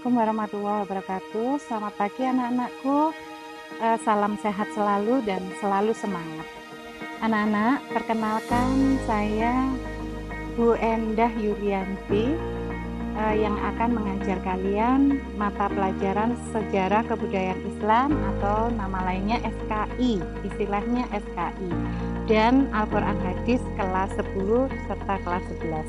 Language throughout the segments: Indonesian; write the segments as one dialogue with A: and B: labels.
A: Assalamualaikum warahmatullahi wabarakatuh. Selamat pagi anak-anakku. Salam sehat selalu dan selalu semangat. Anak-anak, perkenalkan saya Bu Endah Yulianti yang akan mengajar kalian mata pelajaran Sejarah Kebudayaan Islam atau nama lainnya SKI, istilahnya SKI, dan Al-Quran Hadis kelas 10 serta kelas 11.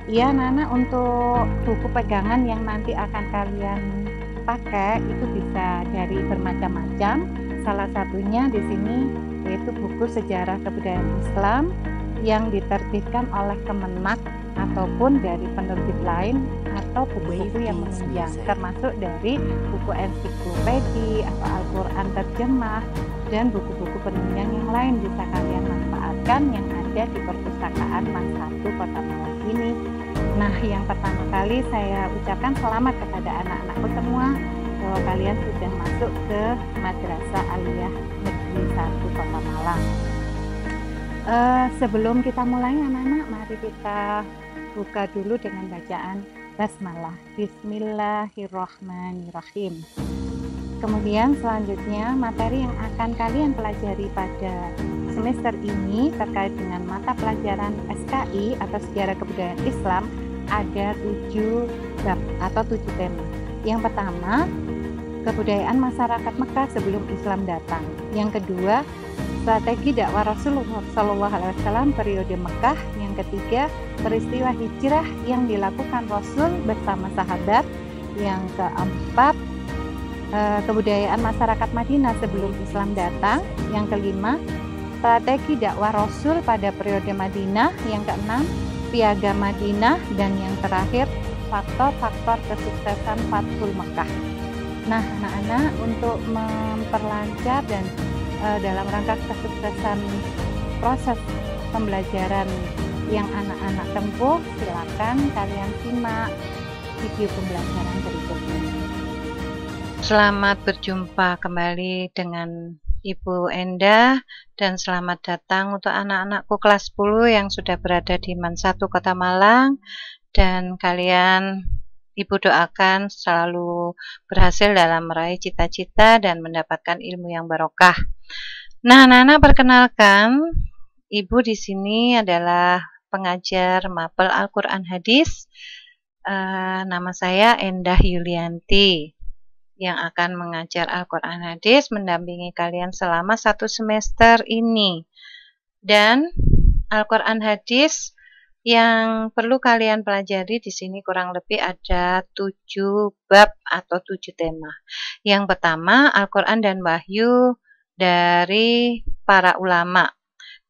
A: Iya anak-anak, untuk buku pegangan yang nanti akan kalian pakai itu bisa dari bermacam-macam. Salah satunya di sini yaitu buku Sejarah Kebudayaan Islam yang diterbitkan oleh Kemenak ataupun dari penerbit lain atau buku-buku yang menunjang, termasuk dari buku ensiklopedi atau Al-Quran terjemah dan buku-buku penunjang yang lain bisa kalian manfaatkan yang ada di perpustakaan Mas 1 Kota Malang ini. Nah, yang pertama kali saya ucapkan selamat kepada anak-anakku semua bahwa kalian sudah masuk ke Madrasah Aliyah Negeri 1 Kota Malang. Sebelum kita mulai anak-anak, mari kita buka dulu dengan bacaan basmalah. Bismillahirrahmanirrahim. Kemudian selanjutnya materi yang akan kalian pelajari pada semester ini terkait dengan mata pelajaran SKI atau Sejarah Kebudayaan Islam ada 7 bab atau 7 tema. Yang pertama, kebudayaan masyarakat Mekah sebelum Islam datang. Yang kedua, strategi dakwah Rasulullah SAW periode Mekah. Yang ketiga, peristiwa hijrah yang dilakukan Rasul bersama sahabat. Yang keempat, kebudayaan masyarakat Madinah sebelum Islam datang. Yang kelima, strategi dakwah Rasul pada periode Madinah. Yang keenam, piagam Madinah. Dan yang terakhir, faktor-faktor kesuksesan Fathul Mekah. Nah, anak-anak, untuk memperlancar dan dalam rangka kesuksesan proses pembelajaran yang anak-anak tempuh, silakan kalian simak video pembelajaran berikut ini. Selamat berjumpa kembali dengan Ibu Endah dan selamat datang untuk anak-anakku kelas 10 yang sudah berada di Man 1 Kota Malang, dan kalian Ibu doakan selalu berhasil dalam meraih cita-cita dan mendapatkan ilmu yang barokah. Nah, anak-anak, perkenalkan, Ibu di sini adalah pengajar mapel Al-Quran Hadis. Nama saya Endah Yulianti yang akan mengajar Al-Quran Hadis, mendampingi kalian selama 1 semester ini. Dan Al-Quran Hadis yang perlu kalian pelajari di sini kurang lebih ada 7 bab atau 7 tema. Yang pertama, Al-Quran dan Wahyu dari para ulama.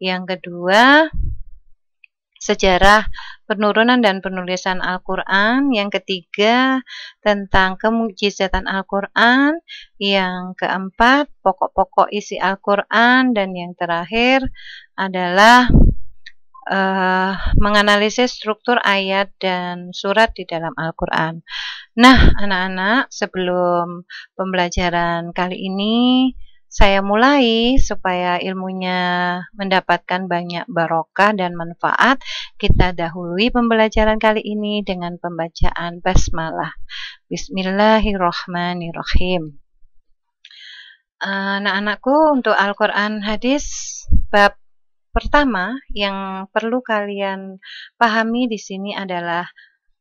A: Yang kedua, sejarah penurunan dan penulisan Al-Quran. Yang ketiga, tentang kemukjizatan Al-Quran. Yang keempat, pokok-pokok isi Al-Quran. Dan yang terakhir adalah menganalisis struktur ayat dan surat di dalam Al-Quran. Nah, anak-anak, sebelum pembelajaran kali ini saya mulai supaya ilmunya mendapatkan banyak barokah dan manfaat, kita dahului pembelajaran kali ini dengan pembacaan basmalah. Bismillahirrahmanirrahim. Anak-anakku, untuk Al-Quran Hadis bab pertama yang perlu kalian pahami di sini adalah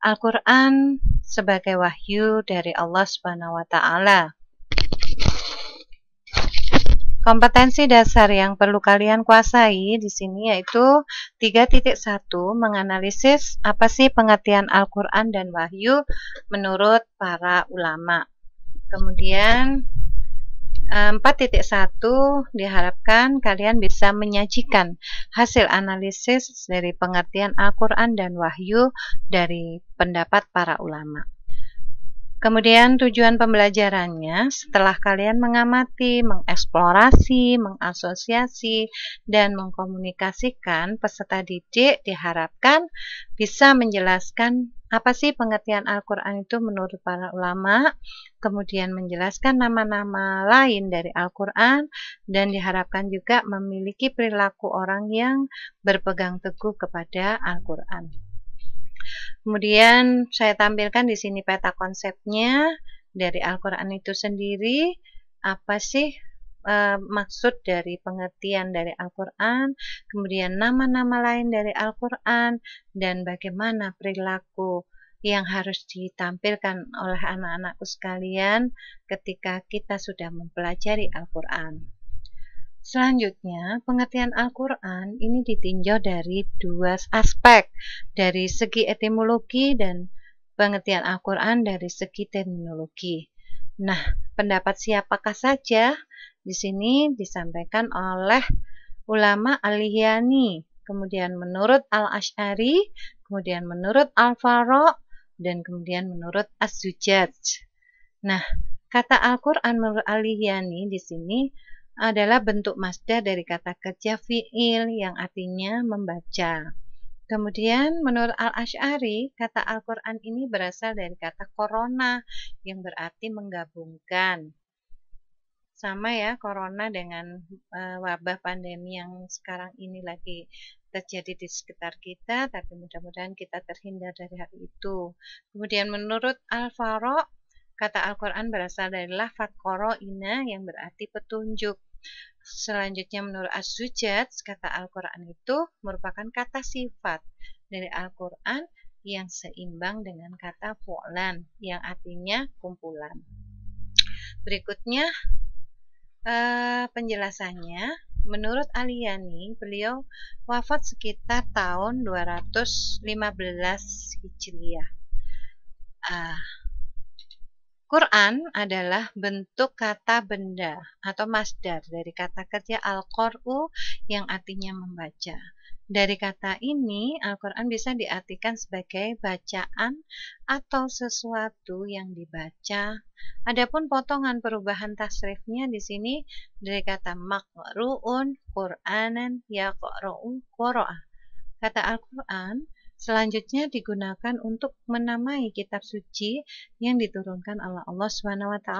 A: Al-Quran sebagai wahyu dari Allah Subhanahu wa Ta'ala. Kompetensi dasar yang perlu kalian kuasai di sini yaitu 3.1, menganalisis apa sih pengertian Al-Quran dan wahyu menurut para ulama. Kemudian 4.1, diharapkan kalian bisa menyajikan hasil analisis dari pengertian Al-Quran dan wahyu dari pendapat para ulama. Kemudian tujuan pembelajarannya, setelah kalian mengamati, mengeksplorasi, mengasosiasi, dan mengkomunikasikan, peserta didik diharapkan bisa menjelaskan apa sih pengertian Al-Quran itu menurut para ulama, kemudian menjelaskan nama-nama lain dari Al-Quran, dan diharapkan juga memiliki perilaku orang yang berpegang teguh kepada Al-Quran. Kemudian saya tampilkan di sini peta konsepnya dari Al-Quran itu sendiri, apa sih maksud dari pengertian dari Al-Quran, kemudian nama-nama lain dari Al-Quran, dan bagaimana perilaku yang harus ditampilkan oleh anak-anakku sekalian ketika kita sudah mempelajari Al-Quran. Selanjutnya, pengertian Al-Quran ini ditinjau dari dua aspek, dari segi etimologi dan pengertian Al-Quran dari segi terminologi. Nah, pendapat siapakah saja di sini disampaikan oleh ulama Al-Lihiyani, kemudian menurut Al-Asy'ari, kemudian menurut Al-Faraq, dan kemudian menurut Az-Zujaj. Nah, kata Al-Quran menurut Al-Lihiyani di sini adalah bentuk masdar dari kata kerja fi'il yang artinya membaca. Kemudian menurut Al-Asy'ari, kata Al-Quran ini berasal dari kata korona yang berarti menggabungkan. Sama ya, corona dengan wabah pandemi yang sekarang ini lagi terjadi di sekitar kita, tapi mudah-mudahan kita terhindar dari hal itu. Kemudian menurut Al-Faraq, kata Al-Quran berasal dari lafaz qoro'ina yang berarti petunjuk. Selanjutnya menurut Az-Zujaj, kata Al-Quran itu merupakan kata sifat dari Al-Quran yang seimbang dengan kata fu'lan yang artinya kumpulan. Berikutnya penjelasannya, menurut Al-Lihiyani, beliau wafat sekitar tahun 215 Hijriah. Quran adalah bentuk kata benda atau masdar dari kata kerja al-qor'u yang artinya membaca. Dari kata ini, Al-Quran bisa diartikan sebagai bacaan atau sesuatu yang dibaca. Adapun potongan perubahan tasrifnya di sini dari kata maqru'un, Qur'anan, yaqra'u, qura'ah. Kata Al-Quran selanjutnya digunakan untuk menamai kitab suci yang diturunkan oleh Allah SWT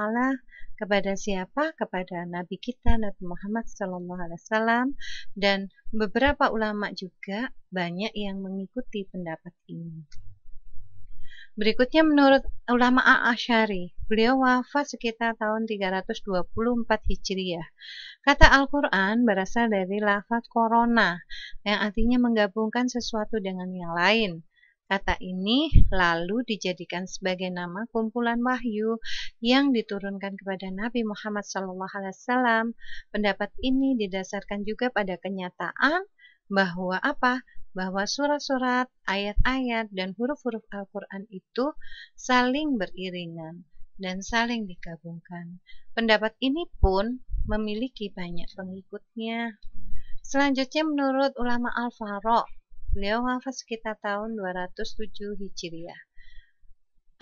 A: kepada siapa? Kepada Nabi kita Nabi Muhammad SAW, dan beberapa ulama juga banyak yang mengikuti pendapat ini. Berikutnya menurut ulama Al-Asy'ari, beliau wafat sekitar tahun 324 Hijriah. Kata Al-Quran berasal dari lafaz korona yang artinya menggabungkan sesuatu dengan yang lain. Kata ini lalu dijadikan sebagai nama kumpulan wahyu yang diturunkan kepada Nabi Muhammad SAW. Pendapat ini didasarkan juga pada kenyataan bahwa apa? Bahwa surat-surat, ayat-ayat, dan huruf-huruf Al-Quran itu saling beriringan dan saling digabungkan. Pendapat ini pun memiliki banyak pengikutnya. Selanjutnya menurut ulama Al-Faraq, beliau wafat sekitar tahun 207 Hijriah.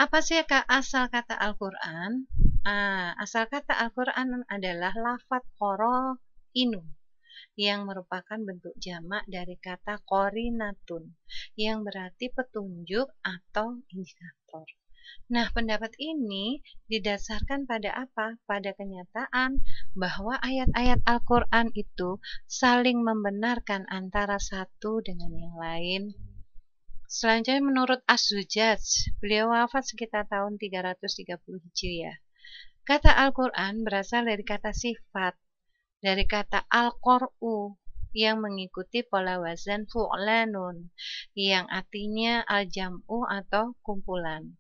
A: Apa sih asal kata Al-Quran? Asal kata Al-Quran adalah lafaz qoro'inu, yang merupakan bentuk jamak dari kata qorinatun, yang berarti petunjuk atau indikator. Nah, pendapat ini didasarkan pada apa? Pada kenyataan bahwa ayat-ayat Al-Quran itu saling membenarkan antara satu dengan yang lain. Selanjutnya menurut Az-Zujaj, beliau wafat sekitar tahun 330 Hijriah. Kata Al-Quran berasal dari kata sifat, dari kata al-qor'u yang mengikuti pola wazan fu'lanun yang artinya al-jam'u atau kumpulan.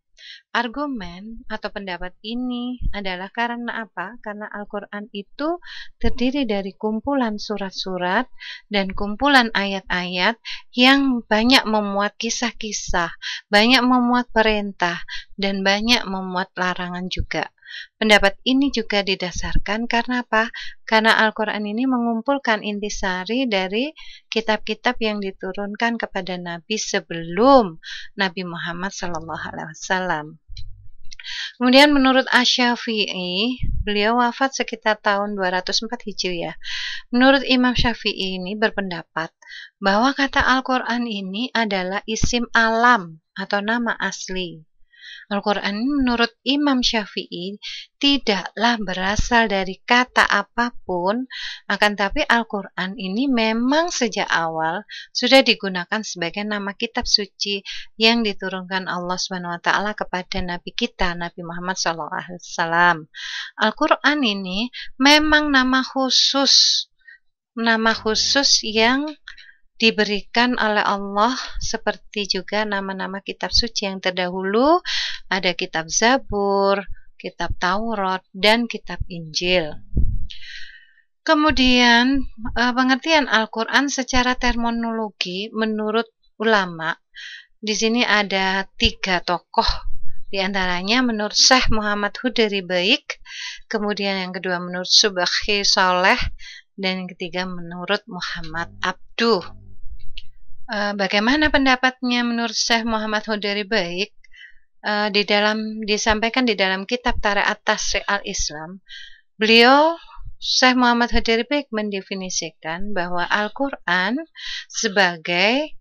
A: Argumen atau pendapat ini adalah karena apa? Karena Al-Quran itu terdiri dari kumpulan surat-surat dan kumpulan ayat-ayat yang banyak memuat kisah-kisah, banyak memuat perintah, dan banyak memuat larangan juga. Pendapat ini juga didasarkan karena apa? Karena Al-Quran ini mengumpulkan intisari dari kitab-kitab yang diturunkan kepada Nabi sebelum Nabi Muhammad SAW. Kemudian menurut Asy-Syafi'i, beliau wafat sekitar tahun 204 Hijriah. Menurut Imam Syafi'i ini berpendapat bahwa kata Al-Quran ini adalah isim alam atau nama asli.
B: Al-Quran menurut Imam Syafi'i tidaklah berasal dari kata apapun, akan tapi Al-Quran ini memang sejak awal sudah digunakan sebagai nama kitab suci yang diturunkan Allah SWT kepada Nabi kita, Nabi Muhammad SAW. Al-Quran ini memang nama khusus yang diberikan oleh Allah, seperti juga nama-nama kitab suci yang terdahulu. Ada kitab Zabur, kitab Taurat, dan kitab Injil. Kemudian pengertian Al-Quran secara terminologi menurut ulama, di sini ada 3 tokoh, di antaranya menurut Syekh Muhammad Hudari Baik, kemudian yang kedua menurut Subhi Saleh, dan yang ketiga menurut Muhammad Abduh. Bagaimana pendapatnya menurut Syekh Muhammad Hudari Baik? Disampaikan di dalam kitab Tariqat Tasrik Al-Islam, beliau Syekh Muhammad Hudari Baik mendefinisikan bahwa Al-Quran sebagai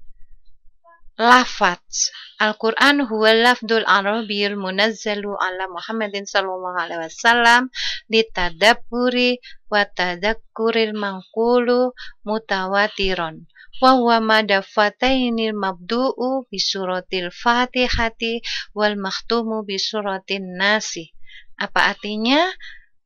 B: lafaz. Al-Quran huwa lafdul arabiyyul munazzalu ala Muhammadin sallallahu alaihi wasallam litadabburi wa tadakkuril manqulu mutawatiron. Wa huwa madafatainil mabdu'u bisuratil fatihati wal makhtumu bisuratin nasi. Apa artinya?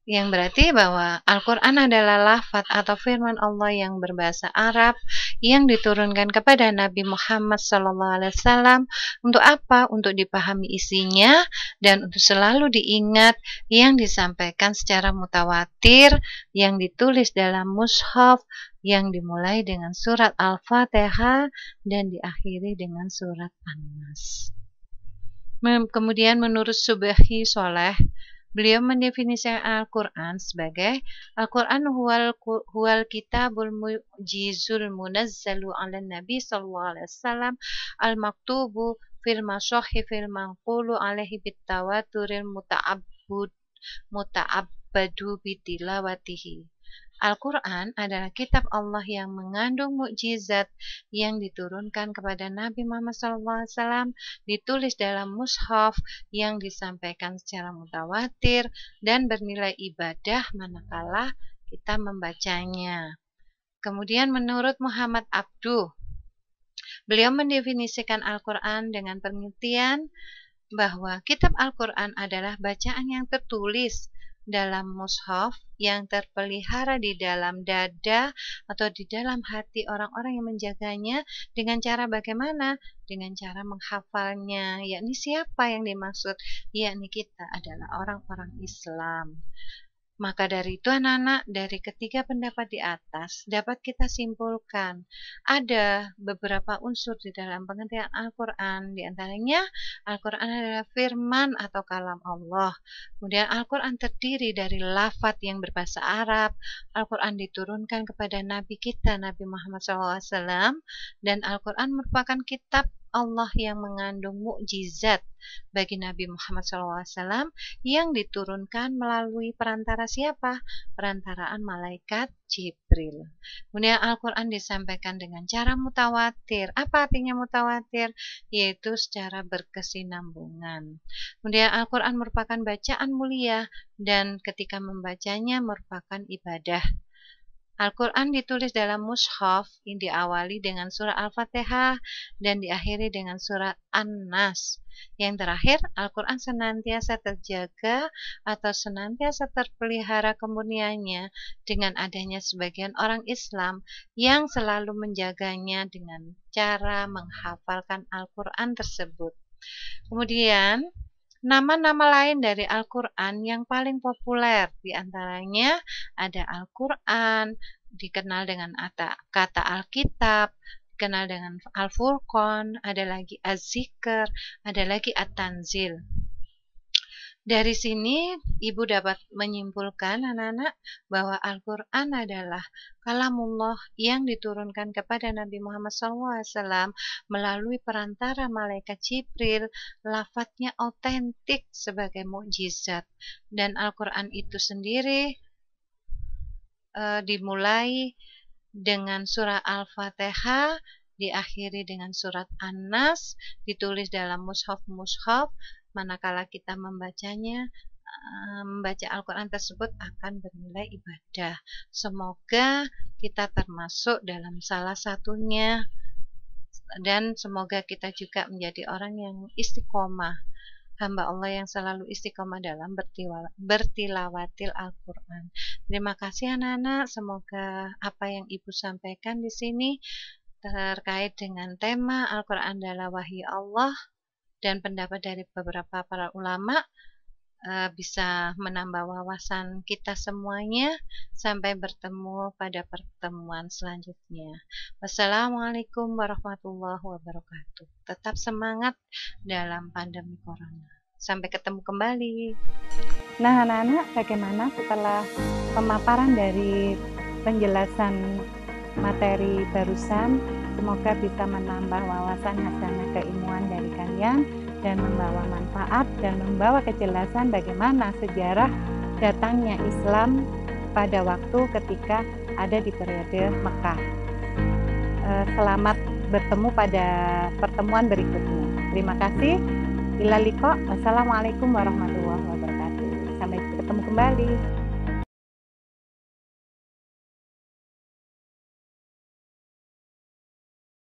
B: Yang berarti bahwa Al-Quran adalah lafaz atau firman Allah yang berbahasa Arab yang diturunkan kepada Nabi Muhammad SAW. Untuk apa? Untuk dipahami isinya dan untuk selalu diingat, yang disampaikan secara mutawatir, yang ditulis dalam mushaf, yang dimulai dengan surat Al-Fatihah dan diakhiri dengan surat An-Nas. Kemudian menurut Subhi Saleh, beliau mendefinisikan Al-Quran sebagai Al-Quran huwal kitabul mu'jizul munazzalu ala Nabi sallallahu alaihi wasallam al-maktubu fil masahif fil manqulu alaihi bitawaturil muta'abbadu bitilawatihi. Al-Quran adalah kitab Allah yang mengandung mukjizat yang diturunkan kepada Nabi Muhammad SAW, ditulis dalam mushaf yang disampaikan secara mutawatir dan bernilai ibadah manakala kita membacanya. Kemudian menurut Muhammad Abduh, beliau mendefinisikan Al-Quran dengan pengertian bahwa kitab Al-Quran adalah bacaan yang tertulis dalam mushaf yang terpelihara di dalam dada atau di dalam hati orang-orang yang menjaganya. Dengan cara bagaimana? Dengan cara menghafalnya. Yakni siapa yang dimaksud? Yakni kita adalah orang-orang Islam. Maka dari itu anak-anak, dari ketiga pendapat di atas dapat kita simpulkan ada beberapa unsur di dalam pengertian Al-Quran. Di antaranya Al-Quran adalah firman atau kalam Allah. Kemudian Al-Quran terdiri dari lafaz yang berbahasa Arab. Al-Quran diturunkan kepada Nabi kita, Nabi Muhammad SAW, dan Al-Quran merupakan kitab Allah yang mengandung mukjizat bagi Nabi Muhammad SAW yang diturunkan melalui perantara siapa? Perantaraan malaikat Jibril. Kemudian Al-Quran disampaikan dengan cara mutawatir. Apa artinya mutawatir? Yaitu secara berkesinambungan. Kemudian Al-Quran merupakan bacaan mulia dan ketika membacanya merupakan ibadah. Al-Quran ditulis dalam mushaf yang diawali dengan surah Al-Fatihah dan diakhiri dengan surah An-Nas. Yang terakhir, Al-Quran senantiasa terjaga atau senantiasa terpelihara kemuliaannya dengan adanya sebagian orang Islam yang selalu menjaganya dengan cara menghafalkan Al-Quran tersebut. Kemudian, nama-nama lain dari Al-Quran yang paling populer diantaranya ada Al-Quran, dikenal dengan kata Alkitab, dikenal dengan Al-Furqan, ada lagi Az-Zikr, ada lagi At-Tanzil. Dari sini Ibu dapat menyimpulkan anak-anak bahwa Al-Quran adalah kalamullah yang diturunkan kepada Nabi Muhammad SAW melalui perantara malaikat Jibril. Lafadznya otentik sebagai mukjizat, dan Al-Quran itu sendiri dimulai dengan surah Al-Fatihah, diakhiri dengan surat An-Nas, ditulis dalam mushaf-mushaf, manakala kita membacanya, membaca Al-Quran tersebut akan bernilai ibadah. Semoga kita termasuk dalam salah satunya, dan semoga kita juga menjadi orang yang istiqomah, hamba Allah yang selalu istiqomah dalam bertilawatil Al-Quran. Terima kasih anak-anak, semoga apa yang Ibu sampaikan di sini terkait dengan tema Al-Quran adalah wahyu Allah dan pendapat dari beberapa para ulama bisa menambah wawasan kita semuanya. Sampai bertemu pada pertemuan selanjutnya. Wassalamualaikum warahmatullahi wabarakatuh. Tetap semangat dalam pandemi corona. Sampai ketemu kembali.
A: Nah, anak-anak, bagaimana setelah pemaparan dari penjelasan materi barusan? Semoga bisa menambah wawasan hasanah keilmuan dari kalian dan membawa manfaat dan membawa kejelasan bagaimana sejarah datangnya Islam pada waktu ketika ada di periode Mekah. Selamat bertemu pada pertemuan berikutnya. Terima kasih. Ila liqa. Wassalamualaikum warahmatullahi wabarakatuh. Sampai ketemu kembali.